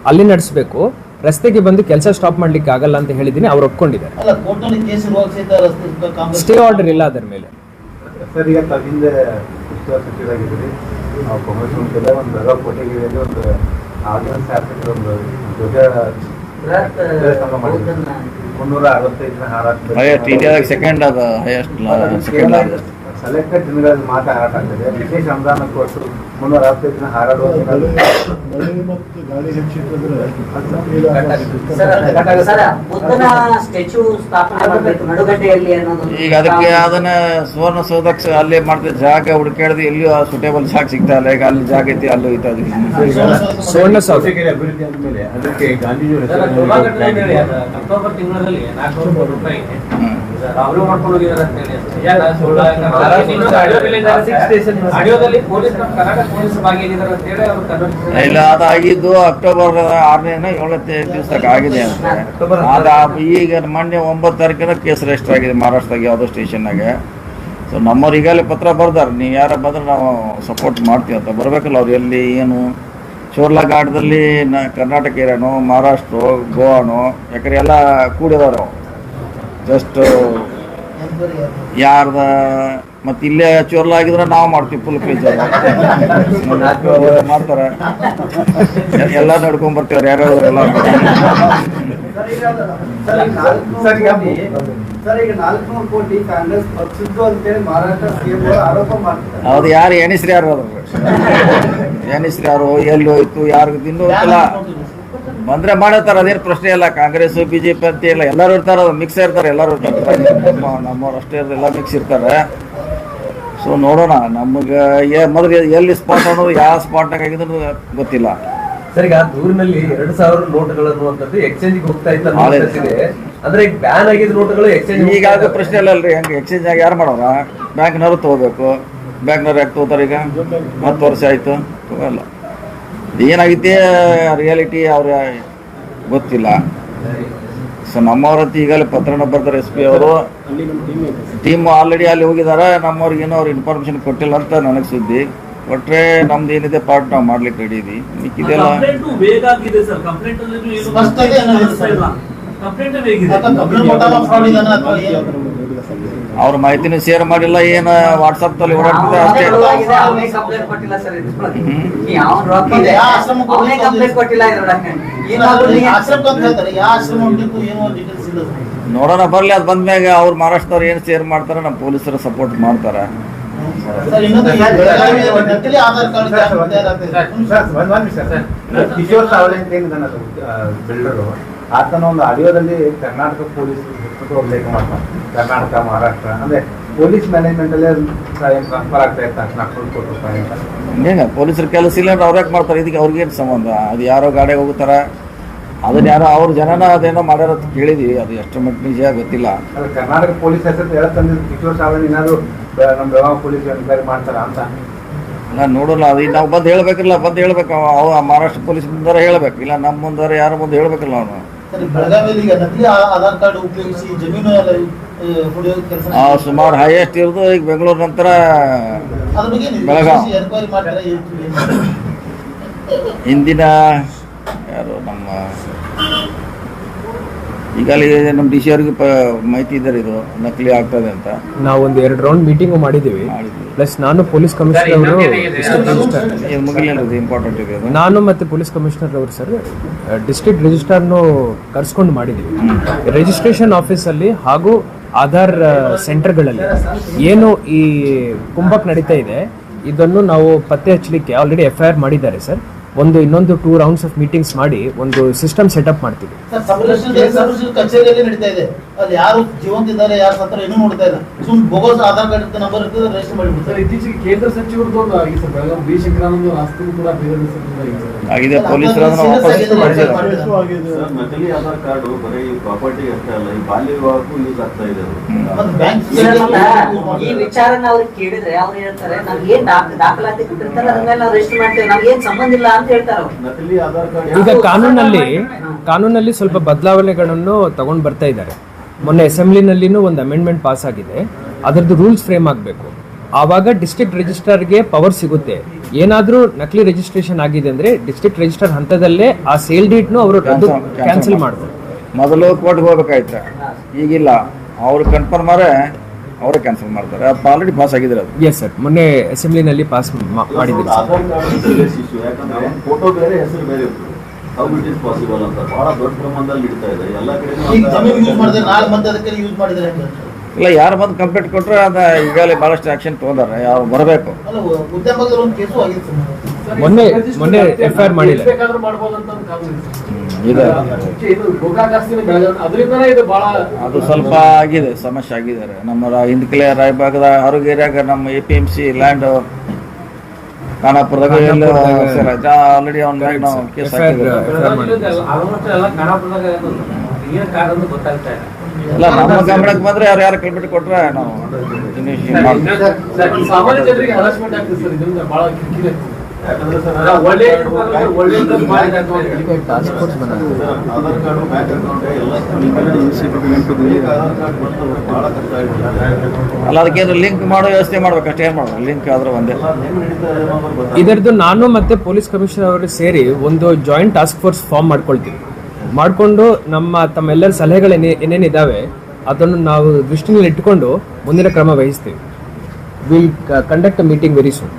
ಅಲ್ಲಿ ನಡೆಸಬೇಕು, ರಸ್ತೆಗೆ ಬಂದು ಕೆಲಸ ಸ್ಟಾಪ್ ಮಾಡ್ಲಿಕ್ಕೆ ಆಗಲ್ಲ ಅಂತ ಹೇಳಿದೀನಿ. ಅವ್ರು ಒಪ್ಕೊಂಡಿದ್ದಾರೆ. ಸ್ಟೇ ಆರ್ಡರ್ ಇಲ್ಲ ಅದರ ಮೇಲೆ. ಸರ್, ಈಗ ತಗಿಂದ ಸಚಿವರಾಗಿದ್ದೀರಿ, ನಾವು ಪ್ರಮೋಷನ್ ಒಂದು ಬೆಳಗಾವಿ ಕೋಟೆಗಿರಿಯಲ್ಲಿ ಒಂದು ಆರ್ಡಿನೆನ್ಸ್ ಹಾಕಿದ್ರೆ ಒಂದು ದೊಡ್ಡ 365 ಹಾರಾಟ ಸೆಕೆಂಡ್ ಅದ ಹೈಯೆಸ್ಟ್ ಸೆಕೆಂಡ್ ಸೆಲೆಕ್ಟೆಡ್ ದಿನಗಳಲ್ಲಿ ಮಾತ್ರ ಹಾರಾಟ ಆಗ್ತದೆ. ವಿಶೇಷ ಅನುದಾನ ಕೊಟ್ಟು 365 ದಿನ ಹಾರಾಡುವ ಈಗ ಅದಕ್ಕೆ ಅದನ್ನ ಸುವರ್ಣಸೌಧಕ್ಕೆ ಅಲ್ಲೇ ಮಾಡ್ತಿದ್ದ ಜಾಗ ಹುಡುಕಾಡಿದ್ರೆ ಎಲ್ಲಿಯೂ ಸೂಟೇಬಲ್ ಜಾಗ ಸಿಗ್ತಾ ಇಲ್ಲ. ಈಗ ಅಲ್ಲಿ ಜಾಗ ಐತಿ, ಅಲ್ಲೂ ಐತೆ. ಅದು ಸುವರ್ಣಸೌಧ ಅಭಿವೃದ್ಧಿ ಅಂದ್ಮೇಲೆ ಅದಕ್ಕೆ ಗಾಂಧೀಜಿ ಅಕ್ಟೋಬರ್ ತಿಂಗಳಲ್ಲಿ 400 ಕೋಟಿ ರೂಪಾಯಿ ಮಾಡ್ಕೊಂಡು ಹೋಗಿದ್ದಾರೆ ಅಂತ ಹೇಳಿ ಇಲ್ಲ, ಅದಾಗಿದ್ದು ಅಕ್ಟೋಬರ್ 6ನೇ 7ನೇ ದಿವಸಕ್ಕೆ ಆಗಿದೆ ಅಂತ. ಈಗ ಮೊನ್ನೆ 9 ತಾರೀಕಿನ ಕೇಸ್ ರಿಜಿಸ್ಟರ್ ಆಗಿದೆ ಮಹಾರಾಷ್ಟ್ರದಾಗ ಯಾವುದೋ ಸ್ಟೇಷನ್ನಾಗ. ಸೊ ನಮ್ಮವ್ರು ಈಗಾಗಲೇ ಪತ್ರ ಬರ್ದಾರೆ, ನೀವು ಯಾರ ಬಂದ್ರೆ ನಾವು ಸಪೋರ್ಟ್ ಮಾಡ್ತೀವಿ ಅಂತ. ಬರಬೇಕಲ್ಲ ಅವ್ರು, ಎಲ್ಲಿ ಏನು ಚೋರ್ಲಾ ಘಾಟದಲ್ಲಿ ಕರ್ನಾಟಕ ಏರಿಯಾನೋ ಮಹಾರಾಷ್ಟ್ರ ಗೋವಾನೋ, ಯಾಕಂದ್ರೆ ಎಲ್ಲ ಕೂಡಿದವರು ಜಸ್ಟ್ ಯಾರ್ದ. ಮತ್ತೆ ಇಲ್ಲೇ ಚೋರ್ಲ ಆಗಿದ್ರೆ ನಾವು ಮಾಡ್ತೀವಿ ಫುಲ್ ಪೇಜ್ ಮಾಡ್ತಾರೆ. ಎಲ್ಲ ನಡ್ಕೊಂಡ್ ಬರ್ತೀವ್ರಿ ಯಾರು ಎಲ್ಲ. ಹೌದು, ಯಾರು ಎಣಿಸ್ರಿ ಯಾರು ಎಣಿಸ್ರಿ ಯಾರು ಎಲ್ಲಿ ಹೋಯ್ತು ಯಾರು ಇನ್ನೂ ಗೊತ್ತಿಲ್ಲ. ಬಂದ್ರೆ ಮಾಡತ್ತಾರ, ಅದೇನು ಪ್ರಶ್ನೆ ಇಲ್ಲ. ಕಾಂಗ್ರೆಸ್ BJP ಅಂತ ಇಲ್ಲ, ಎಲ್ಲರೂ ಇರ್ತಾರೆ, ಅದು ಮಿಕ್ಸ್ ಇರ್ತಾರೆ, ಎಲ್ಲರೂ ಇರ್ತಾರೆ. ನಮ್ಮವ್ರು ಅಷ್ಟೇ ಎಲ್ಲ ಮಿಕ್ಸ್ ಇರ್ತಾರೆ. ಸೊ ನೋಡೋಣ, ನಮಗೆ ಮೊದಲು ಎಲ್ಲಿ ಸ್ಪಾಟ್ ಅನ್ನೋದು ಯಾವ ಸ್ಪಾಟ್ನಾಗ ಆಗಿದ್ರು ಗೊತ್ತಿಲ್ಲ. ಸರ್, ಈಗ ದೂರಿನಲ್ಲಿ 2000 ನೋಟ್ಗಳು ಅನ್ನುವಂಥದ್ದು ಎಕ್ಸ್ಚೇಂಜ್ ಹೋಗ್ತಾ ಇತ್ತು ಅಂದ್ರೆ ಈಗ ಬ್ಯಾನ್ ಆಗಿದ್ದ ನೋಟ್ಗಳು ಎಕ್ಸ್ಚೇಂಜ್ ಈಗ ಆಗೋ ಪ್ರಶ್ನೆ ಇಲ್ಲ ಅಲ್ರಿ. ಹಂಗೆ ಎಕ್ಸ್ಚೇಂಜ್ ಆಗಿ ಯಾರು ಮಾಡೋರ? ಬ್ಯಾಂಕ್ನವ್ರು ತಗೋಬೇಕು. ಬ್ಯಾಂಕ್ನವ್ರು ಯಾಕೆ ತಗೋತಾರೆ? ಈಗ 10 ವರ್ಷ ಆಯ್ತು, ತಗೋಲ್ಲ. ಏನಾಗೈತಿ ರಿಯಾಲಿಟಿ ಅವ್ರ ಗೊತ್ತಿಲ್ಲ. ಸೊ ನಮ್ಮವ್ರಂತ ಈಗಲೇ ಪತ್ರನ ಬರ್ತಾರೆ ಎಸ್ ಪಿ ಅವರು ಟೀಮ್ ಆಲ್ರೆಡಿ ಅಲ್ಲಿ ಹೋಗಿದ್ದಾರೆ. ನಮ್ಮವ್ರಿಗೇನೋ ಅವ್ರು ಇನ್ಫಾರ್ಮೇಶನ್ ಕೊಟ್ಟಿಲ್ಲ ಅಂತ ನನಗೆ ಸುದ್ದಿ. ಕೊಟ್ರೆ ನಮ್ದು ಏನಿದೆ ಪಾರ್ಟ್ ನಾವು ಮಾಡ್ಲಿಕ್ಕೆ ರೆಡಿ ಇದೀವಿ. ಮಿಕ್ಕಿದೆಲ್ಲ ಬೇಗ ಆಗಿದೆ ಸರ್. ಕಂಪ್ಲೇಂಟ್ ಅಲ್ಲಿ ಸ್ಪಷ್ಟತೆ ಏನಾಗಿದೆ ಸರ್? ಕಂಪ್ಲೇಂಟ್ ಬೇಗಿದೆ. ಕಂಪ್ಲೇಂಟ್ ಕೊಟ್ಟಾಗ fraud ಇದಾನ ಅಥವಾ ಏನು? ಅವ್ರ ಮಾಹಿತಿನೂ ಶೇರ್ ಮಾಡಿಲ್ಲ, ಏನು ವಾಟ್ಸಪ್ ನಲ್ಲಿ ಓಡಾಡ್ತಿದೆ ಅಷ್ಟೇ. ಅವನೇ ಕಂಪ್ಲೇಂಟ್ ಕೊಟ್ಟಿಲ್ಲ ಸರ್ ಯಾವ ಕಂಪ್ಲೇಂಟ್ ಕೊಟ್ಟಿಲ್ಲ ಆಶ್ರಮ ಅಂತ ಹೇಳ್ತಾರೆ. ಯಾವ ಆಶ್ರಮ ಹೊಂಟಿತ್ತು ಏನೋ ಡೀಟೇಲ್ಸ್ ಇಲ್ಲ ಸರ್. ನೋಡೋಣ ಬರ್ಲಿ, ಅದು ಬಂದ್ಮ್ಯಾಗ ಅವ್ರು ಮಹಾರಾಷ್ಟ್ರದವ್ರು ಏನು ಶೇರ್ ಮಾಡ್ತಾರೆ, ನಮ್ಮ ಪೊಲೀಸರು ಸಪೋರ್ಟ್ ಮಾಡ್ತಾರೆ. ಸರ್ ಇನ್ನೊಂದು ಈ ಬೆಳಗಾವಿ ನಕಲಿ ಆಧಾರ್ ಕಾರ್ಡ್ ಕಿಶೋರ್ ಸಾವಳೆ ಅಂತ ಏನಿದಾನ ಬಿಲ್ಡರು, ಆತನ ಒಂದು ಆಡಿಯೋದಲ್ಲಿ ಕರ್ನಾಟಕ ಪೊಲೀಸ್ ಉಲ್ಲೇಖ ಮಾಡ್ತಾನೆ. ಕರ್ನಾಟಕ, ಮಹಾರಾಷ್ಟ್ರ ಅಂದ್ರೆ ಪೊಲೀಸ್ ಮ್ಯಾನೇಜ್ಮೆಂಟ್ ಅಲ್ಲೇ ಟ್ರಾನ್ಸ್ಫರ್ ಆಗ್ತಾ ಇರ್ತಾರೆ ₹400 ಕೋಟಿ ಅಂತ. ಹಿಂಗೆ ಪೊಲೀಸರ ಕೆಲಸ ಇಲ್ಲ ಅಂದ್ರೆ ಅವ್ರು ಯಾಕೆ ಮಾಡ್ತಾರೆ? ಇದಕ್ಕೆ ಅವ್ರಿಗೇನು ಸಂಬಂಧ? ಅದು ಯಾರೋ ಗಾಡಿಗೆ ಹೋಗ್ತಾರೆ, ಅದನ್ನ ಯಾರೋ ಅವ್ರ ಜನನ ಅದೇನೋ ಮಾಡ್ಯಾರ ಅಂತ ಕೇಳಿದ್ವಿ. ಅದು ಎಷ್ಟು ಮಟ್ಟಿಗೆ ನಿಜ ಗೊತ್ತಿಲ್ಲ. ಅದು ಕರ್ನಾಟಕ ಪೊಲೀಸ್ ಹೆಸರು ಹೇಳತ್ತಂದಿದ್ದು ಕಿಶೋರ್ ಸಾವಳೆ ಏನಾದ್ರು ನಮ್ಮ ಬೆಳಗಾವಿ ಪೊಲೀಸ್ ಎನ್ಕ್ವೈರಿ ಮಾಡ್ತಾರ ಅಂತ. ನಾನು ನೋಡೋಲ್ಲ, ಅದು ನಾವು ಬಂದು ಹೇಳ್ಬೇಕಿಲ್ಲ, ಬಂದು ಹೇಳ್ಬೇಕು. ಅವ ಮಹಾರಾಷ್ಟ್ರ ಪೊಲೀಸ್ ಮುಂದಾರ ಹೇಳ್ಬೇಕು, ಇಲ್ಲ ನಮ್ಮ ಮುಂದಾರ ಯಾರ ಮುಂದೆ ಹೇಳ್ಬೇಕಿಲ್ಲ ಅವನು. ಸರ್ ಬೆಳಗಾವಿಯಲ್ಲಿ ಈಗ ನಕಲಿ ಆಧಾರ್ ಕಾರ್ಡ್ ಉಪಯೋಗಿಸಿ ಜಮೀನು ಎಲ್ಲ ಹೊಡೆಯೋ ಕೆಲಸ ಸುಮಾರು ಹೈಯೆಸ್ಟ್ ಇರೋದು ಈಗ ಬೆಂಗಳೂರು ನಂತರ ಅದ್ರ ಬಗ್ಗೆ ಬೆಳಗಾವಿ. ಎನ್ಕ್ವೈರಿ ಮಾಡ್ತಾರೆ. ಹಿಂದಿನ ಯಾರು ನಮ್ಮ ಈಗಲೇ ನಮ್ಮ ಡಿ ಸಿ ಅವ್ರಿಗೆ ಮಾಹಿತಿ ಇದ್ದಾರೆ ಇದು ನಕಲಿ ಆಗ್ತದೆ ಅಂತ. ನಾವು ಒಂದು 2 ರೌಂಡ್ ಮೀಟಿಂಗು ಮಾಡಿದ್ದೀವಿ. ಪ್ಲಸ್ ನಾನು ಪೊಲೀಸ್ ಕಮಿಷನರ್ ಅವರು ಇದು ಮುಗಿಲಿಲ್ಲ, ಇಂಪಾರ್ಟೆಂಟ್ ಇದೆ ಅದು. ನಾನು ಮತ್ತೆ ಪೊಲೀಸ್ ಕಮಿಷನರ್ ಅವರು ಸರ್ ಡಿಸ್ಟ್ರಿಕ್ಟ್ ರಿಜಿಸ್ಟ್ರಾರ್ನು ಕರ್ಸ್ಕೊಂಡು ಮಾಡಿದ್ದೀವಿ. ರಿಜಿಸ್ಟ್ರೇಷನ್ ಆಫೀಸಲ್ಲಿ ಹಾಗೂ ಆಧಾರ್ ಸೆಂಟರ್ಗಳಲ್ಲಿ ಏನು ಈ ಕುಂಭಕ್ ನಡೀತಾ ಇದೆ ಇದನ್ನು ನಾವು ಪತ್ತೆ ಹಚ್ಚಲಿಕ್ಕೆ ಆಲ್ರೆಡಿ FIR ಮಾಡಿದ್ದಾರೆ ಸರ್. ಇನ್ನೊಂದು 2 ರೌಂಡ್ಸ್ ಆಫ್ ಮೀಟಿಂಗ್ಸ್ ಮಾಡಿ ಒಂದು ಸಿಸ್ಟಮ್ ಸೆಟಪ್ ಮಾಡ್ತೀವಿ. ಸರ್ ಸಬ್ ರಿಜಿಸ್ಟ್ರೇಷನ್ ಕಚೇರಿಯಲ್ಲಿ ನಡೀತಾ ಇದೆ. ಅಲ್ಲಿ ಯಾರು ಜೀವಂತ ಇದ್ದಾರೆ ಯಾರು ಸತ್ರ ಏನೂ ನೋಡ್ತಾ ಇಲ್ಲ. ಸುಮ್ಮನೆ ಬೋಗಸ್ ಆಧಾರ್ ಕಾರ್ಡ್ ಇರ್ತದೆ, ನಂಬರ್ ಇರ್ತದೆ, ರಿಜಿಸ್ಟರ್ ಮಾಡಿಬಿಡ್ತಾರೆ. ಇತ್ತೀಚೆಗೆ ಕೇಂದ್ರ ಸಚಿವರದ್ದು ಬಿ ಶಂಕರಾನಂದ ಆಸ್ತಿ ಕೂಡ ಆಗಿದೆ. ಪೊಲೀಸರು ಅದನ್ನ ವಾಪಸ್ ಮಾಡಿದ್ದಾರೆ. ನಕಲಿ ಆಧಾರ್ ಕಾರ್ಡ್ ಬರೀ ಪ್ರಾಪರ್ಟಿ ಅಷ್ಟೇ ಅಲ್ಲ, ಈ ಬಾಲ್ಯ ವಿವಾಹಕ್ಕೂ ಯೂಸ್ ಆಗ್ತಾ ಇದೆ. ಈ ವಿಚಾರನ ಅವ್ರಿಗೆ ಕೇಳಿದ್ರೆ ಅವ್ರು ಹೇಳ್ತಾರೆ ನಮ್ಗೆ ಏನ್ ದಾಖಲಾತಿ ಕೊಟ್ಟಿರ್ತಾರೆ ಅದನ್ನೆಲ್ಲ ನಾವು ರಿಜಿಸ್ಟರ್ ಮಾಡ್ತೇವೆ, ನಮ್ಗೆ ಏನ್ ಸಂಬಂಧ ಇಲ್ಲ ಅಂತ ಹೇಳ್ತಾರೆ ಅವ್ರು. ನಕಲಿ ಆಧಾರ್ ಕಾರ್ಡ್ ಈಗ ಕಾನೂನಲ್ಲಿ ಸ್ವಲ್ಪ ಬದಲಾವಣೆಗಳನ್ನು ತಗೊಂಡ್ ಬರ್ತಾ ಇದ್ದಾರೆ. ಮೊನ್ನೆ ಅಸೆಂಬ್ಲಿನಲ್ಲಿನೂ ಒಂದು ಅಮೆಂಡ್ಮೆಂಟ್ ಪಾಸ್ ಆಗಿದೆ. ಅದರದ್ದು ರೂಲ್ಸ್ ಫ್ರೇಮ್ ಆಗಬೇಕು. ಆವಾಗ ಡಿಸ್ಟ್ರಿಕ್ಟ್ ರಿಜಿಸ್ಟ್ರಾರ್ಗೆ ಪವರ್ ಸಿಗುತ್ತೆ. ಏನಾದ್ರೂ ನಕಲಿ ರಿಜಿಸ್ಟ್ರೇಷನ್ ಆಗಿದೆ ಅಂದ್ರೆ ಡಿಸ್ಟ್ರಿಕ್ಟ್ ರಿಜಿಸ್ಟರ್ ಹಂತದಲ್ಲೇ ಆ ಸೇಲ್ ಡೇಟ್ನು ಅವರು ಕ್ಯಾನ್ಸಲ್ ಮಾಡ್ಬೋದು. ಮೊದಲು ಕೋರ್ಟ್ಗೆ ಹೋಗ್ಬೇಕಾಯ್ತು, ಈಗಿಲ್ಲ. ಅವ್ರು ಕನ್ಫರ್ಮ್ ಅವರೇ ಕ್ಯಾನ್ಸಲ್ ಮಾಡ್ತಾರೆ. ಅದು ಆಲ್ರೆಡಿ ಪಾಸ್ ಆಗಿದ್ರೆ ಅದು. ಎಸ್ ಸರ್, ಮೊನ್ನೆ ಅಸೆಂಬ್ಲಿನಲ್ಲಿ ಪಾಸ್ ಮಾಡಿದ್ದೀವಿ sir. Aadhaar card serious issue. ಯಾಕಂದ್ರೆ ಫೋಟೋ ಬೇರೆ ಹೆಸರು ಬೇರೆ ಇರ್ತದೆ. ಹೌ ಇಟ್ ಇಸ್ ಪಾಸಿಬಲ್ ಅಂತ ಬಹಳ ದೊಡ್ಡ ಪ್ರಮಾಣದಲ್ಲಿ ಇಡ್ತಾ ಇದೆ ಎಲ್ಲ ಈಗ ಜಮೀನು ಯೂಸ್ ಮಾಡಿದ್ರೆ ನಾಳೆ ಮತ್ತೆ ಅದಕ್ಕೆ ಯೂಸ್ ಮಾಡಿದ್ರೆ ಹೆಂಗೆ? ಇಲ್ಲ, ಯಾರು ಬಂದು ಕಂಪ್ಲೇಂಟ್ ಕೊಟ್ಟರೆ ಅದು ಈಗಾಗಲೇ ಭಾಳಷ್ಟು ಆಕ್ಷನ್ ತೊಗೊಂಡಾರೆ. ಯಾರು ಬರಬೇಕು. ಅಲ್ಲ ಉದ್ಯಮದಲ್ಲಿ ಒಂದು ಕೇಸು ಆಗಿತ್ತು ಸರ್. ಮೊನ್ನೆ FIR ಮಾಡಿಲ್ಲ. ಬೇಕಾದ್ರೂ ಮಾಡ್ಬೋದು ಅಂತ ಒಂದು ಕಾನೂನು ಇದೆ. ಇದು ಗೋಕಾಕ್ ಆಸ್ತಿನ ಬೆಳಗಾವಿ ಅದರಿಂದನೇ ಇದು ಬಹಳ ಅದು ಸ್ವಲ್ಪ ಆಗಿದೆ, ಸಮಸ್ಯೆ ಆಗಿದ್ದಾರೆ. ನಮ್ಮ ಹಿಂದಕಲೆ ರಾಯಭಾಗದ ಆರೋಗ್ಯ ನಮ್ಮ APMC ಲ್ಯಾಂಡ್ ಖಾನಾಪುರದಾಗ ಆಲ್ರೆಡಿ ಅವ್ನ ನಾವು ಕೇಸ್ ಹಾಕಿದ್ದೀವಿ. ಎಲ್ಲ ಖಾನಾಪುರದಾಗ ಏನ್ ಕಾರಣ ಗೊತ್ತಾಗ್ತಾ ಇಲ್ಲ. ಇಲ್ಲ, ನಮ್ಮ ಗಮನಕ್ಕೆ ಬಂದ್ರೆ ಅವ್ರು ಯಾರು ಕಂಪ್ಲೇಂಟ್ ಕೊಟ್ರೆ ನಾವು ಸಾಮಾನ್ಯ ಜನರಿಗೆ ಹರಾಸ್ಮೆಂಟ್ ಆಗ್ತದೆ ಸರ್. ಇದರಿಂದ ಬಹಳ ಕಿರಿಕಿರಿ ಆಗ್ತದೆ. ಯಾಕಂದ್ರೆ ಸರ್ ಒಳ್ಳೆ ಆಧಾರ್ ಕಾರ್ಡ್ ಬ್ಯಾಂಕ್ ಅಕೌಂಟ್ ಎಲ್ಲ ಆಧಾರ್ ಕಾರ್ಡ್ ಬಂದು ಬಹಳ ಕಷ್ಟ ಆಗಿದೆ. ಅಲ್ಲ, ಅದಕ್ಕೆ ಲಿಂಕ್ ಮಾಡೋ ವ್ಯವಸ್ಥೆ ಮಾಡ್ಬೇಕು. ಅಷ್ಟೇ ಏನು ಮಾಡೋದು, ಲಿಂಕ್ ಆದ್ರೆ ಒಂದೇ. ಹೆಂಗ್ ನಡೀತಾ ಇದೆ ಅನ್ನೋದು ಗೊತ್ತಾಗ್ತದೆ. ಇದರದ್ದು ನಾನು ಮತ್ತೆ ಪೊಲೀಸ್ ಕಮಿಷನರ್ ಅವರು ಸೇರಿ ಒಂದು ಜಾಯಿಂಟ್ ಟಾಸ್ಕ್ ಫೋರ್ಸ್ ಫಾರ್ಮ್ ಮಾಡ್ಕೊಳ್ತೀವಿ. ಮಾಡಿಕೊಂಡು ತಮ್ಮೆಲ್ಲರ ಸಲಹೆಗಳು ಏನೇನಿದ್ದಾವೆ ಅದನ್ನು ನಾವು ದೃಷ್ಟಿನಲ್ಲಿ ಇಟ್ಟುಕೊಂಡು ಮುಂದಿನ ಕ್ರಮ ವಹಿಸ್ತೀವಿ. Will conduct a meeting very soon.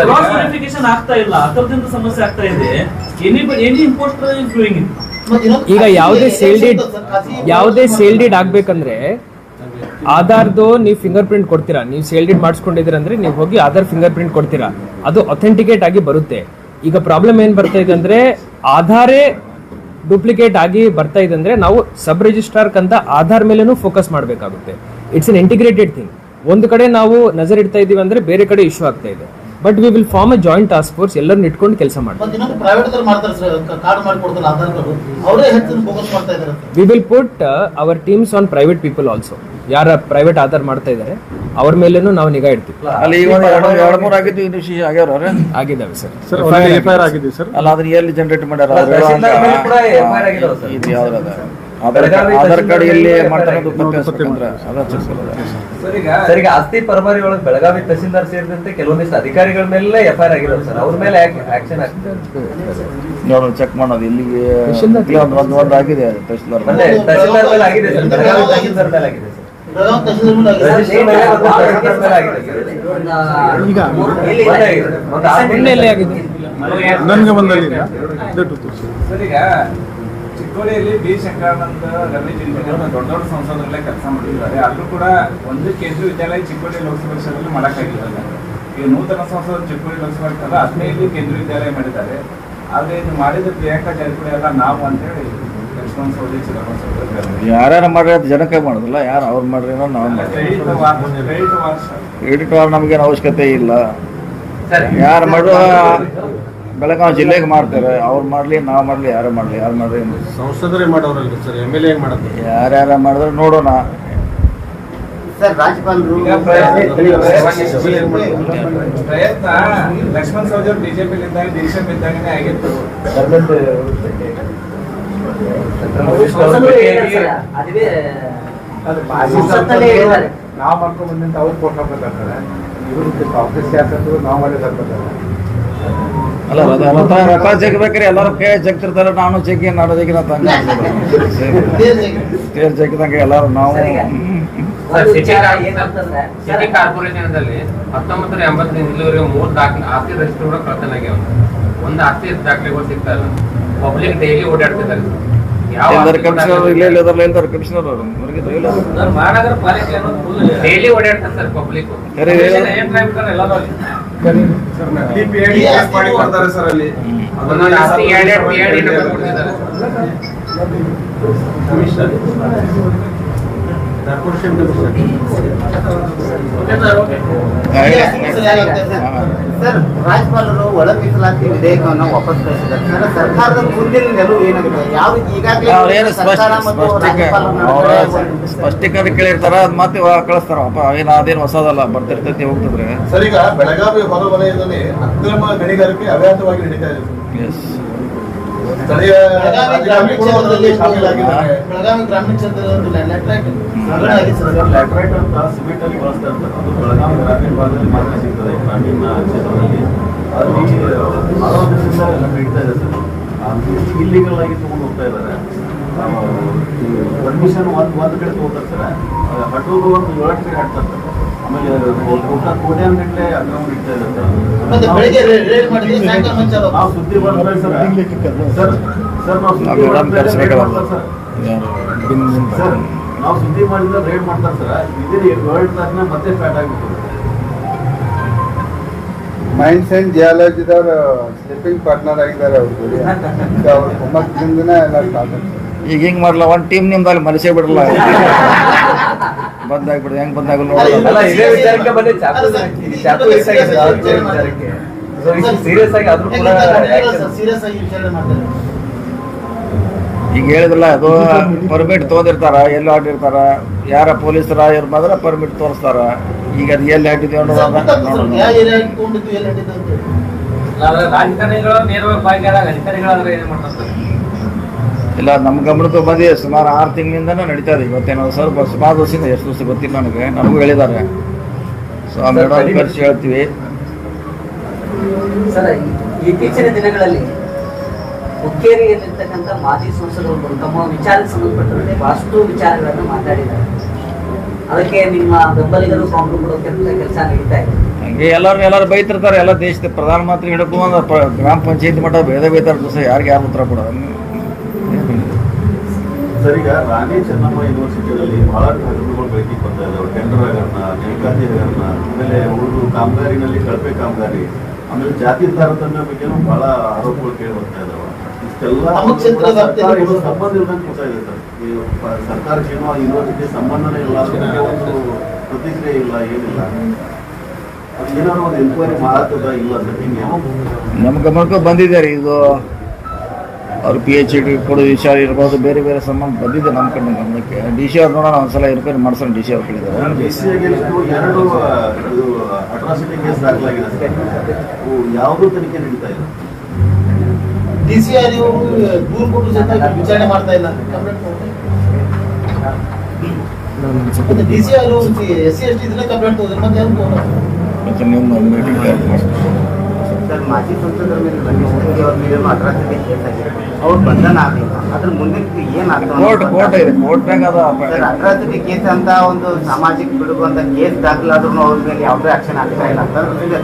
Cross verification ಆಗ್ತಾ ಇಲ್ಲ, ಅದರಿಂದ ಸಮಸ್ಯೆ ಆಗ್ತಾ ಇದೆ. Any importer is doing it. ಈಗ ಯಾವುದೇ ಸೇಲ್ ಡೀಡ್ ಆಗ್ಬೇಕಂದ್ರೆ ಆಧಾರ್ದು ನೀವು ಫಿಂಗರ್ ಪ್ರಿಂಟ್ ಕೊಡ್ತೀರಾ. ನೀವು ಸೇಲ್ ಡೀಡ್ ಮಾಡಿಸ್ಕೊಂಡಿದ್ದೀರ ಅಂದ್ರೆ ನೀವು ಹೋಗಿ ಆಧಾರ್ ಫಿಂಗರ್ ಪ್ರಿಂಟ್ ಕೊಡ್ತೀರಾ, ಅದು ಅಥೆಂಟಿಕೇಟ್ ಆಗಿ ಬರುತ್ತೆ. ಈಗ ಪ್ರಾಬ್ಲಮ್ ಏನ್ ಬರ್ತಾ ಇದೆ ಅಂದ್ರೆ ಆಧಾರೇ ಡೂಪ್ಲಿಕೇಟ್ ಆಗಿ ಬರ್ತಾ ಇದೆ ಅಂದ್ರೆ ನಾವು ಸಬ್ ರಿಜಿಸ್ಟ್ರಾರ್ ಕಂತ ಆಧಾರ್ ಮೇಲೇನೂ ಫೋಕಸ್ ಮಾಡಬೇಕಾಗುತ್ತೆ. It's an integrated thing. ಒಂದು ಕಡೆ ನಾವು ನಜರ್ ಇಡ್ತಾ ಇದೀವಿ ಅಂದ್ರೆ ಬೇರೆ ಕಡೆ ಇಶ್ಯೂ ಆಗ್ತಾ ಇದೆ. But we will form a joint task force, ಎಲ್ಲರನ್ನ ಇಟ್ಕೊಂಡು ಕೆಲಸ ಮಾಡ್ತೀವಿ. We will put our teams on private people also. ಯಾರ ಪ್ರೈವೇಟ್ ಆಧಾರ್ ಮಾಡ್ತಾ ಇದ್ದಾರೆ ಅವ್ರ ಮೇಲೇನು ನಾವು ನಿಗಾ ಇಡ್ತೀವಿ. ಅಲ್ಲಿ ಈಗ ಒಂದು ಎರಡು ಮೂರು ಆಗಿದ್ದು ಇನ್ನು ಆಗ್ಯಾವ್ರ ಆಗಿದ್ದಾವೆ ಸರ್. ಅಲ್ಲ ಅದನ್ನ ಎಲ್ಲಿ ಜನರೇಟ್ ಮಾಡ್ಯಾರ ಇದು ಯಾವ್ದು ಆಧಾರ್ ಕಾರ್ಡ್ ಎಲ್ಲಿ ಮಾಡ್ತಾರೆ ಸರ್ ಈಗ ಆಸ್ತಿ ಪರಮಾರಿ ಒಳಗೆ ಬೆಳಗಾವಿ ತಹಸೀಲ್ದಾರ್ ಸೇರಿದಂತೆ ಕೆಲವೊಂದಿಷ್ಟು ಅಧಿಕಾರಿಗಳ ಮೇಲೆ ಎಫ್ಐಆರ್ ಆಗಿರೋದು ಸರ್. ಅವ್ರ ಮೇಲೆ ಆಕ್ಷನ್ ಆಗ್ತದೆ ಚೆಕ್ ಮಾಡೋದು ಇಲ್ಲಿಗೆ ಒಂದು ಆಗಿದೆ ತಹಸೀಲ್ದಾರ್ ತಹಸೀಲ್ದಾರ್ ಮೇಲೆ ಆಗಿದೆ ಸರ್. ಬೆಳಗಾವಿ ತಹಸೀಲ್ದಾರ್ ಮೇಲೆ ಆಗಿದೆ ಸರ್. ನನಗೆ ಬಂದಲ್ಲಿ ಸರ್ ಈಗ ಚಿಕ್ಕೋಡಿಯಲ್ಲಿ ಬಿ ಶಂಕರಾನಂದ ರವಿ ಜಿಲ್ಲೆಯಲ್ಲಿ ದೊಡ್ಡ ದೊಡ್ಡ ಸಂಸದರಲ್ಲೇ ಕೆಲಸ ಮಾಡಿದ್ದಾರೆ. ಅಲ್ಲೂ ಕೂಡ ಒಂದು ಕೇಂದ್ರೀಯ ವಿದ್ಯಾಲಯ ಚಿಕ್ಕೋಡಿ ಲೋಕಸಭಾ ಕ್ಷೇತ್ರದಲ್ಲಿ ಮಾಡಕ್ಕಾಗಿಲ್ಲ. ಈಗ ನೂತನ ಸಂಸದ ಚಿಕ್ಕೋಡಿ ಲೋಕಸಭಾ ಕ್ಷೇತ್ರ 15 ಕೇಂದ್ರೀಯ ವಿದ್ಯಾಲಯ ಮಾಡಿದ್ದಾರೆ. ಆದ್ರೆ ಇದು ಮಾಡಿದ ಪ್ರಿಯಾಂಕಾ ಜಾರಕಿಹೊಳಿ ಎಲ್ಲ ನಾವು ಅಂತೇಳಿ ರೆಸ್ಪಾನ್ಸ್ ಯಾರ್ಯಾರು ಮಾಡ್ರಿ ಅದು ಜನಕ್ಕೆ ಮಾಡೋದಿಲ್ಲ. ಯಾರು ಅವ್ರು ಮಾಡ್ರಿ ನಾವು ಕ್ರೆಡಿಟ್ ವಾರ್ ನಮಗೇನು ಅವಶ್ಯಕತೆ ಇಲ್ಲ. ಯಾರು ಮಾಡುವ ಬೆಳಗಾವಿ ಜಿಲ್ಲೆಗೆ ಮಾಡ್ತಾರೆ. ಅವ್ರು ಮಾಡ್ಲಿ ನಾವು ಮಾಡ್ಲಿ ಯಾರು ಮಾಡ್ಲಿ ಸಂಸದರೇ ಮಾಡೋರಲ್ಲ ಸರ್, MLA ಮಾಡೋದು ಯಾರ್ಯಾರ ಮಾಡಿದ್ರೆ ನೋಡೋಣ. ಸರ್ ರಾಜ್ಯಪಾಲರು ಪ್ರಯತ್ನ ಲಕ್ಷ್ಮಣ್ ಸವದಿ ಅವರು ಬಿಜೆಪಿ ಇದ್ದಾಗ ದೇಶಂ ಇದ್ದಾಗನೇ ಆಗಿತ್ತು. ನಾವು ಮಾಡ್ಕೊಂಡ್ ಬಂದಂತ ಅವ್ರು ಫೋಟೋ ಬರ್ತಾರೆ. ಇವರು ಕಾಂಗ್ರೆಸ್ ಶಾಸಕರು ನಾವು ಮಾಡಿ ಬರ್ತಾರೆ. ಅಲ್ಲ ರಥ ಜಗ್ಬೇಕ್ರಿ ಎಲ್ಲರೂ ಕೈ ಜಗ್ತಿರ್ತಾರೆ. ನಾನು ಜಗ್ಗಿ ನಾಡು ಜಗ್ಗಿ ತೇರ್ ಜಗ್ಗಿದಂಗೆ ಎಲ್ಲರೂ ನಾವು ಸಿಟಿ ಕಾರ್ಪೊರೇಷನ್ದಲ್ಲಿ 1980 ಇಲ್ಲಿವರೆಗೆ 3 ಆಸ್ತಿ ರಿಜಿಸ್ಟರ್ ಕೂಡ ಕಳ್ತನ ಆಗ್ಯಾವ. ಒಂದು ಆಸ್ತಿ ದಾಖಲೆಗಳು ಸಿಗ್ತಾ ಇಲ್ಲ. ಪಬ್ಲಿಕ್ ಡೈಲಿ ಓಡಾಡ್ತಿದ್ದಾರೆ. ಕಮಿಷನರ್ ಇಲ್ಲ ಕಮಿಷನರ್ ಅವರು ಮಹಾನಗರ ಪಾಲಿಕೆ ಡೈಲಿ ಓಡಾಡ್ತಾರೆ ಸರ್ ಪಬ್ಲಿಕ್. ಮಾಡ್ತಾರೆ ಸರ್ ಅಲ್ಲಿ ಆಸ್ತಿ ಸರ್ ರಾಜ್ಯಪಾಲರು ಒಳ ಮೀಸಲಾತಿ ವಿಧೇಯಕವನ್ನು ವಾಪಸ್ ಕಳಿಸಿದ್ದಾರೆ ಸರ್. ಸರ್ಕಾರದ ಮುಂದಿನ ನಿಲುವು ಏನಾಗುತ್ತೆ? ಯಾವ ಈಗಾಗಲೇ ಸ್ಪಷ್ಟೀಕರಣ ಕೇಳಿರ್ತಾರ ಅದ್ ಮತ್ತೆ ಕಳಿಸ್ತಾರ. ಅದೇನು ಹೊಸದಲ್ಲ, ಬರ್ತಿರ್ತೈತಿ ಹೋಗ್ತಿದ್ರೆ. ಸರ್ ಈಗ ಬೆಳಗಾವಿ ಹೊರವಲಯದಲ್ಲಿ ಅಕ್ರಮ ಗಣಿಗಾರಿಕೆ ಅವ್ಯಾತವಾಗಿ ನಡೀತಾ ಇದೆ. ಸ್ಥಳೀಯ ಬೆಳಗಾವಿ ಗ್ರಾಮೀಣ ಕ್ಷೇತ್ರದಲ್ಲಿ ಲ್ಯಾಟ್ರೈಟ್ ಅಂತ ಸಿಮೆಂಟ್ ಅಲ್ಲಿ ಬಳಸ್ತಾ ಇರ್ತಾರೆ. ಅದು ಬೆಳಗಾವಿ ಗ್ರಾಮೀಣ ಭಾಗದಲ್ಲಿ ಮಾತ್ರ ಸಿಗ್ತದೆ. ಗ್ರಾಮೀಣ ಕ್ಷೇತ್ರದಲ್ಲಿ ಅದು ಬಹಳ ದಿವಸದಿಂದ ಎಲ್ಲ ನಡೀತಾ ಇದೆ ಸರ್. ಇಲ್ಲಿಗಲ್ ಆಗಿ ತಗೊಂಡು ಹೋಗ್ತಾ ಇದ್ದಾರೆ. ಪರ್ಮಿಷನ್ ಒಂದು ಕಡೆ ತಗೋತಾರೆ ಸರ್. ಹಟ್ಟೋದು ಒಂದು 7 ಕಡೆ ಹಾಕ್ತಾರೆ ಸರ್. ಆಮೇಲೆ ಕೋಟ್ಯಾಂಗಟ್ಟಲೆ ಅಕ್ರಮ ನಡೀತಾ ಇದೆ ಸರ್. ನಾವು ಸುದ್ದಿ ಬರ್ತಾರೆ ಸರ್. ನಾವು ಸುದ್ದಿ ಮಾಡಿದ್ರೆ ರೇಡ್ ಮಾಡ್ತಾರೆ ಸರ್. ಇದೇ ವರ್ಲ್ಡ್ ತಾರಿನ ಮತ್ತೆ ಫ್ಯಾಟ್ ಆಗಿಬಿಟ್ಟು ಮೈನ್ಸ್ ಅಂಡ್ ಜಿಯಾಲಜಿದವ್ರು ಸ್ಲಿಪ್ಪಿಂಗ್ ಪಾರ್ಟ್ನರ್ ಆಗಿದ್ದಾರೆ. ಅವ್ರ ಕುಮ್ಮಕ್ಕಿಂದನೇ ಎಲ್ಲ ಸ್ಟಾರ್ಟ್. ಈಗ ಹಿಂಗ್ ಮಾಡ್ಲ ಒಂದ್ ಟೀಮ್ ನಿಮ್ದಲ್ಲಿ ಮನಸ್ಸೇ ಬಿಡಲ್ಲ. ಬಂದಾಗ್ಬಿಡ ಹೆಂಗ್ ಬಂದಾಗ ಸೀರಿಯಸ್ ಆಗಿ ಆದ್ರೂ ಕೂಡ ಸೀರಿಯಸ್ ಆಗಿ ವಿಚಾರಣೆ ಮಾಡ್ತಾರೆ. ಈಗ ಹೇಳಿದ್ರಲ್ಲ, ಅದು ಪರ್ಮಿಟ್ ತೋದಿರ್ತಾರ, ಎಲ್ಲಿ ಆಡಿರ್ತಾರ, ಯಾರ ಪೊಲೀಸರ ಇವ್ರ ಮಾತ್ರ ಪರ್ಮಿಟ್ ತೋರಿಸ್ತಾರ. ಈಗ ಅದು ಎಲ್ಲಿ ಹಾಕಿದ್ವಿ ಇಲ್ಲ, ನಮ್ಮ ಗಮನಕ್ಕೂ ಬಂದಿದೆ. ಸುಮಾರು 6 ತಿಂಗಳಿಂದನೂ ನಡೀತಾ ಇದೆ. ಇವತ್ತೇನೋ ಸ್ವಲ್ಪ ಸುಮಾರು ವರ್ಷದಿಂದ, ಎಷ್ಟು ವರ್ಷ ಗೊತ್ತಿಲ್ಲ ನನಗೂ ಹೇಳಿದ್ದಾರೆ. ಸೊ ಆ ಮೇಡಮ್ ಕರ್ಸಿ ಹೇಳ್ತೀವಿ. ಸರ್ ಇತ್ತೀಚಿನ ದಿನಗಳಲ್ಲಿ ಹುಕ್ಕೇರಿಯಲ್ಲಿರ್ತಕ್ಕಂಥ ಮಾಜಿ ಸಂಸದರು ತಮ್ಮ ವಿಚಾರಕ್ಕೆ ಸಂಬಂಧಪಟ್ಟಂತೆ ಬಹಳಷ್ಟು ವಿಚಾರಗಳನ್ನು ಮಾತಾಡಿದ್ದಾರೆ. ಅದಕ್ಕೆ ನಿಮ್ಮ ಬೆಂಬಲಿಗರು ಕಾಂಗ್ರೆಸ್ ಕೊಡೋಕೆ ಕೆಲಸ ನಡೀತಾ ಇದೆ. ಹಂಗೆ ಎಲ್ಲರೂ ಬೈತಿರ್ತಾರೆ. ಎಲ್ಲ ದೇಶದ ಪ್ರಧಾನಮಂತ್ರಿ ಹಿಡಕು ಗ್ರಾಮ ಪಂಚಾಯತಿ ಮಟ್ಟ ಬೈತಾರೆ. ಯಾರಿಗೆ ಯಾರು ಉತ್ತರ ಕೊಡೋದು? ಸರ್ ಈಗ ರಾಣಿ ಚೆನ್ನಮ್ಮ ಯೂನಿವರ್ಸಿಟಿಯಲ್ಲಿ ಬಹಳಷ್ಟು ಹಗರಣಗಳು ಬೆಳಕಿಗೆ ಬರ್ತಾ ಇದ್ದಾವೆ. ಟೆಂಡರ್ ಹಗರಣ, ನೇಮಕಾತಿ ಹಗರಣ, ಆಮೇಲೆ ಉಳಿದು ಕಾಮಗಾರಿನಲ್ಲಿ ಕಳಪೆ ಕಾಮಗಾರಿ, ಆಮೇಲೆ ಜಾತಿ ತಾರತಮ್ಯ ಬಗ್ಗೆನೂ ಬಹಳ ಆರೋಪಗಳು ಕೇಳಿ ಬರ್ತಾ ಇದಾವೆ. ಇಷ್ಟೆಲ್ಲ ಸಂಬಂಧ ಇಲ್ದಂಗೆ ಕೂತಾ ಇದೆ ಸರ್. ಈ ಸರ್ಕಾರಕ್ಕೇನೋ ಯೂನಿವರ್ಸಿಟಿ ಸಂಬಂಧನೇ ಇಲ್ಲ, ಒಂದು ಪ್ರತಿಕ್ರಿಯೆ ಇಲ್ಲ, ಏನಿಲ್ಲ. ಅದು ಏನಾದ್ರು ಒಂದು ಎನ್ಕ್ವೈರಿ ಮಾಡತ್ತದ ಇಲ್ಲ ಸರ್. ಹಿಂಗೆ ನಮ್ಮ ಗಮನಕ್ಕೂ ಬಂದಿದೆ ರೀ. ಇದು ಅವ್ರು PhD ಕೊಡೋ ವಿಚಾರ ಇರ್ಬೋದು, ಬೇರೆ ಬೇರೆ ಸಂಬಂಧ ಬಂದಿದೆ ನಮ್ಮ ಕಡೆ ಗಮನಕ್ಕೆ. DC ಅವ್ರು ನೋಡೋಣ ಒಂದ್ಸಲ ಇನ್ಕ್ವೈರಿ ಮಾಡ್ಸೋಣ. DC ಅವ್ರ ಕಡೆ ಎರಡು ಅಟ್ರಾಸಿಟಿ ಕೇಸ್ ದಾಖಲಾಗಿದೆ, ಯಾವುದೂ ತನಿಖೆ ನಡೀತಾ ಇಲ್ಲ. DCI ದೂರು ಕೊಟ್ಟು ಸಹಿತ ವಿಚಾರಣೆ ಮಾಡ್ತಾ ಇಲ್ಲ. ಮತ್ತೆ DCI SC/ST ಇದನ್ನೇ ಕಂಪ್ಲೇಂಟ್ ತಗೋದ್ರೆ ಮತ್ತೆ ಯಾರು ಮತ್ತು ನಿಮ್ಮ ಮೀಟಿಂಗ್ ಸರ್, ಮಾಜಿ ಸಂಸದರ ಮೇಲೆ ಬಂದಿದ್ದಂಗೆ ಅವ್ರ ಮೇಲೆ ಅಟ್ರಾಸಿಟಿ ಕೇಸ್ ಆಗಿದೆ, ಅವ್ರು ಬಂಧನ ಆಗಿಲ್ಲ. ಅದ್ರ ಮುಂದಿನ ಏನಾಗ್ತದೆ? ಕೋರ್ಟ್ ಇದೆ, ಕೋರ್ಟ್ನಾಗ ಅದ ಸರ್, ಅಟ್ರಾಸಿಟಿ ಕೇಸ್ ಅಂತ ಒಂದು ಸಾಮಾಜಿಕ ಬಿಡುವಂತ ಕೇಸ್ ದಾಖಲಾದ್ರೂ ಅವ್ರ ಮೇಲೆ ಯಾವುದೇ ಆಕ್ಷನ್ ಆಗ್ತಾ ಇಲ್ಲ ಅಂತಂದ್ರೆ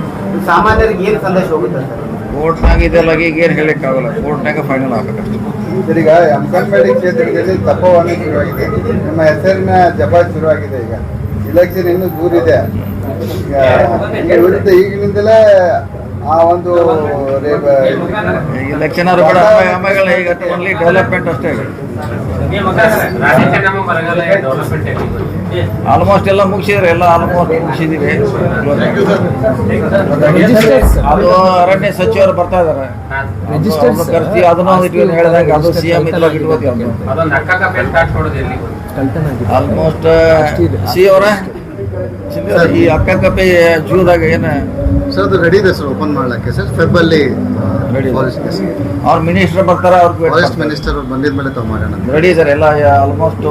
ಸಾಮಾನ್ಯರಿಗೆ ಏನು ಸಂದೇಶ ಹೋಗುತ್ತೆ ಸರ್? ಕೋರ್ಟ್ನಾಗ ಇದೆಲ್ಲ ಈಗ ಏನು ಹೇಳಕ್ಕಾಗಲ್ಲ, ಕೋರ್ಟ್ನಾಗ ಫೈನಲ್ ಆಗಬೇಕಷ್ಟೇ. ಈಗ ಅಂಕನ್ವಾಡಿ ಕ್ಷೇತ್ರದಲ್ಲಿ ತಪೋವನ ಶುರುವಾಗಿದೆ, ನಿಮ್ಮ ಹೆಸರಿನ ಜಪ ಶುರುವಾಗಿದೆ. ಈಗ ಇಲೆಕ್ಷನ್ ಇನ್ನೂ ದೂರ ಇದೆ. ಈಗ ವಿರುದ್ಧ ಈಗಿನಿಂದಲೇ ಆ ಒಂದು ಎಲೆಕ್ಷನ್ ಅವ್ರು ಕೂಡ ಆಮೇಲೆ ಈಗ ಓನ್ಲಿ ಡೆವಲಪ್ಮೆಂಟ್ ಅಷ್ಟೇ. ಆಲ್ಮೋಸ್ಟ್ ಎಲ್ಲ ಮುಗಿಸಿದ್ರೆ, ಎಲ್ಲ ಆಲ್ಮೋಸ್ಟ್ ಮುಗಿಸಿದೀವಿ. ಅದು ಅರಣ್ಯ ಸಚಿವರು ಬರ್ತಾ ಇದಾರೆ, ಕರ್ಸಿ ಅದನ್ನು ಹೇಳಿದಾಗ ಅದು CM ಇದ್ದಾಗ ಇಟ್ಕೋತೀವಿ. ಆಲ್ಮೋಸ್ಟ್ ಸಿ ಅವರ ಈ ಅಕ್ಕಕಪ್ಪೆ ಜೂದಾಗ ಏನು ಸರ್ ಅದು ರೆಡಿ ಇದೆ ಸರ್, ಓಪನ್ ಮಾಡ್ಲಿಕ್ಕೆ ಸರ್. ಫೆಬ್ರಲ್ಲಿ ಅವ್ರ ಮಿನಿಸ್ಟರ್ ಬರ್ತಾರ, ಅವ್ರ ಫಾರೆಸ್ಟ್ ಮಿನಿಸ್ಟರ್ ಅವ್ರು ಬಂದಿದ ಮೇಲೆ ತಾವು ಮಾಡೋಣ. ರೆಡಿ ಸರ್, ಎಲ್ಲ ಆಲ್ಮೋಸ್ಟ್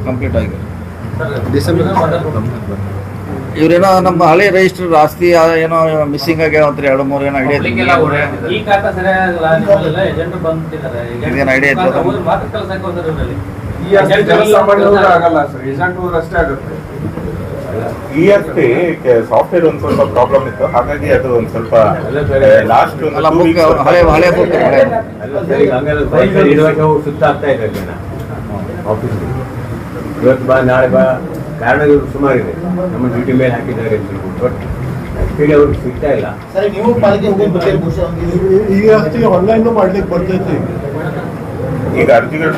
ಕಂಪ್ಲೀಟ್ ಆಗಿದೆ. ಡಿಸೆಂಬರ್ ಇವ್ರೇನೋ ನಮ್ಮ ಹಳೆ ರಿಜಿಸ್ಟರ್ ಆಸ್ತಿ ಏನೋ ಮಿಸ್ಸಿಂಗ್ ಆಗ್ಯಾವ ಅಂತ 2-3 ಏನೋ ಐಡಿಯಾ ಇದೇನು ಐಡಿಯಾ ಇತ್ತು? ಆಗಲ್ಲ ಸರ್, ಏಜೆಂಟ್ ಅಷ್ಟೇ ಆಗುತ್ತೆ. EFT ಸಾಫ್ಟ್ವೇರ್ ಒಂದು ಸ್ವಲ್ಪ ಪ್ರಾಬ್ಲಮ್ ಇತ್ತು, ಹಾಗಾಗಿ ಅದು ಒಂದು ಸ್ವಲ್ಪ ಲಾಸ್ಟ್ ಹಳೆ ಬುಕ್ ಸುತ್ತಾಗ್ತಾ ಇದೆ ಆಫೀಸ್. ಇವತ್ತು ಬಾ ನಾಳೆ ಬಾ ಕಾರಣಗಳು ಸುಮಾರಿದೆ, ನಮ್ಮ ಡ್ಯೂಟಿ ಮೇಲೆ ಹಾಕಿದ್ದಾರೆ ಅಂತ ಹೇಳ್ಬಿಟ್ಟು. ಬಟ್ ಆಕ್ಚುಲಿ ಅವ್ರಿಗೆ ಸಿಗ್ತಾ ಇಲ್ಲ. ಸರಿ, ನೀವು ಪಾಲಿಕೆ ಈಗ ಆನ್ಲೈನ್ ಮಾಡ್ಲಿಕ್ಕೆ ಬರ್ತೈತಿ. ಈಗ ಅರ್ಜಿಗಳು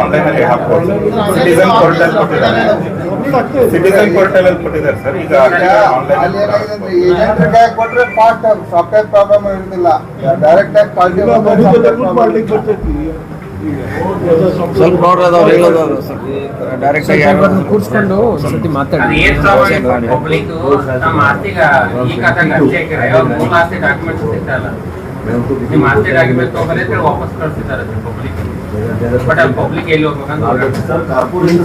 ಆನ್ಲೈನ್ ಅಲ್ಲಿ ಹಾಕ್ಬೋದು. ಸಿಟಿಸನ್ ಪೋರ್ಟಲ್ ಕೊಟ್ಟಿದ್ದಾರೆ, ಸಿಟಿಸನ್ ಪೋರ್ಟಲ್ ಅಲ್ಲಿ ಕೊಟ್ಟಿದ್ದಾರೆ ಸರ್. ಈಗ ಕೊಟ್ಟರೆ ಫಾಸ್ಟ್ ಸಾಫ್ಟ್ವೇರ್ ಪ್ರಾಬ್ಲಮ್ ಇರುವುದಿಲ್ಲ, ಡೈರೆಕ್ಟ್ ಆಗಿ ಮಾಡ್ಲಿಕ್ಕೆ ಬರ್ತೈತಿ. ಸ್ವಲ್ಪ ನೋಡ್ರಿ, ಅದು ಅವ್ರು ಹೇಳೋದು ಡೈರೆಕ್ಟ್ ಆಗಿ ಕೂರ್ಸ್ಕೊಂಡು ಒಂದ್ಸತಿ ಮಾತಾಡಿ. ಪಬ್ಲಿಕ್ ನಮ್ಮ ಆಸ್ತಿಗ ಈ ಖಾತೆಗೆ ಅರ್ಜಿ ಹಾಕಿದ್ರೆ ಅವ್ರ ಮೂಲ ಆಸ್ತಿ ಡಾಕ್ಯುಮೆಂಟ್ಸ್ ಸಿಗ್ತಾಯಿಲ್ಲ. ನಿಮ್ಮ ಆಸ್ತಿ ಡಾಕ್ಯುಮೆಂಟ್ ತಗೊಂಡ್ರೆ ವಾಪಸ್ ಕಳಿಸ್ತಿದ್ದಾರೆ ಪಬ್ಲಿಕ್. ಬಟ್ ಅಲ್ಲಿ ಪಬ್ಲಿಕ್ ಎಲ್ಲಿ ಹೋಗ್ಬೇಕಂತ ಸರ್, ಕಾರ್ಪೊರೇಷನ್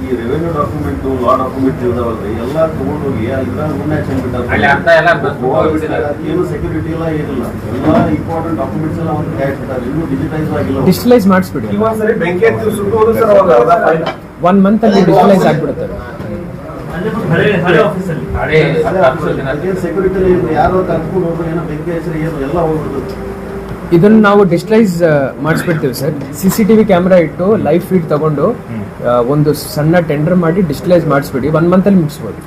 ಈ ರೆವೆನ್ಯೂ ಡಾಕ್ಯುಮೆಂಟ್, ಲಾ ಡಾಕ್ಯುಮೆಂಟ್ ಇದಾವಲ್ರಿ, ಎಲ್ಲ ತಗೊಂಡೋಗಿ ಇದ್ರಾಗ ಮುಂದೆ ಆಕ್ಷನ್ ಬಿಟ್ಟಾರೆ. ಅಲ್ಲಿ ಅರ್ಥ ಎಲ್ಲ ಏನು ಸೆಕ್ಯೂರಿಟಿ ಇಲ್ಲ, ಏನಿಲ್ಲ. ಎಲ್ಲ ಇಂಪಾರ್ಟೆಂಟ್ ಡಾಕ್ಯುಮೆಂಟ್ಸ್ ಎಲ್ಲ ಒಂದು ಕೈ ಬಿಟ್ಟಾರೆ, ಇನ್ನೂ ಡಿಜಿಟೈಸ್ ಆಗಿಲ್ಲ. ಡಿಜಿಟಲೈಸ್ ಮಾಡಿಸ್ಬಿಡಿ. ಬೆಂಕಿ ಹತ್ತಿ ಸುಟ್ಟೋದು ಸರ್, 1 month ಅಲ್ಲಿ ಡಿಜಿಟಲೈಸ್ ಆಗ್ಬಿಡುತ್ತೆ. ಹಳೆ ಆಫೀಸಲ್ಲಿ ಸೆಕ್ಯೂರಿಟಿ ಯಾರೋ ಕರ್ಕೊಂಡು ಹೋದ್ರು, ಏನೋ ಬೆಂಕಿ ಹೆಸರು ಏನು ಎಲ್ಲ ಹೋಗ್ಬಿಡುತ್ತೆ. ಇದನ್ನ ನಾವು ಡಿಜಿಟಲೈಸ್ ಮಾಡಿಸ್ಬಿಡ್ತೀವಿ ಸರ್. CCTV ಕ್ಯಾಮ್ರಾ ಇಟ್ಟು ಲೈವ್ ಫೀಡ್ ತಗೊಂಡು ಒಂದು ಸಣ್ಣ ಟೆಂಡರ್ ಮಾಡಿ ಡಿಜಿಟಲೈಸ್ ಮಾಡಿಸ್ಬಿಡಿ. 1 month ಅಲ್ಲಿ ಮುಗಿಸ್ಬೋದು.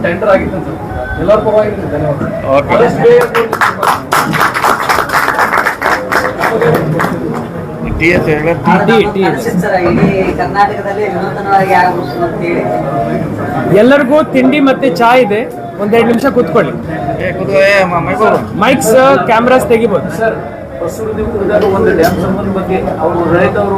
ಟೆಂಡರ್ ಆಗಿತ್ತು ಸರ್, ಎಲ್ಲರ ಪರವಾಗಿ ಧನ್ಯವಾದ. ಇಡೀ ಕರ್ನಾಟಕದಲ್ಲಿ ವಿನೂತನವಾಗಿ ಆಗಬೇಕು ಅಂತ ಹೇಳಿ ಎಲ್ಲರಿಗೂ ತಿಂಡಿ ಮತ್ತೆ ಚಾ ಇದೆ. 1-2 ನಿಮಿಷ ಕೂತ್ಕೊಳ್ಳಿ. ಮೈಕ್ಸ್ ಕ್ಯಾಮ್ರಾಸ್ ತೆಗಿಬೋದು ಸರ್. ಹೊಸೂರು ಒಂದು ಡ್ಯಾಮ್ ಸಂಬಂಧ ಬಗ್ಗೆ ಅವರು ರೈತವರು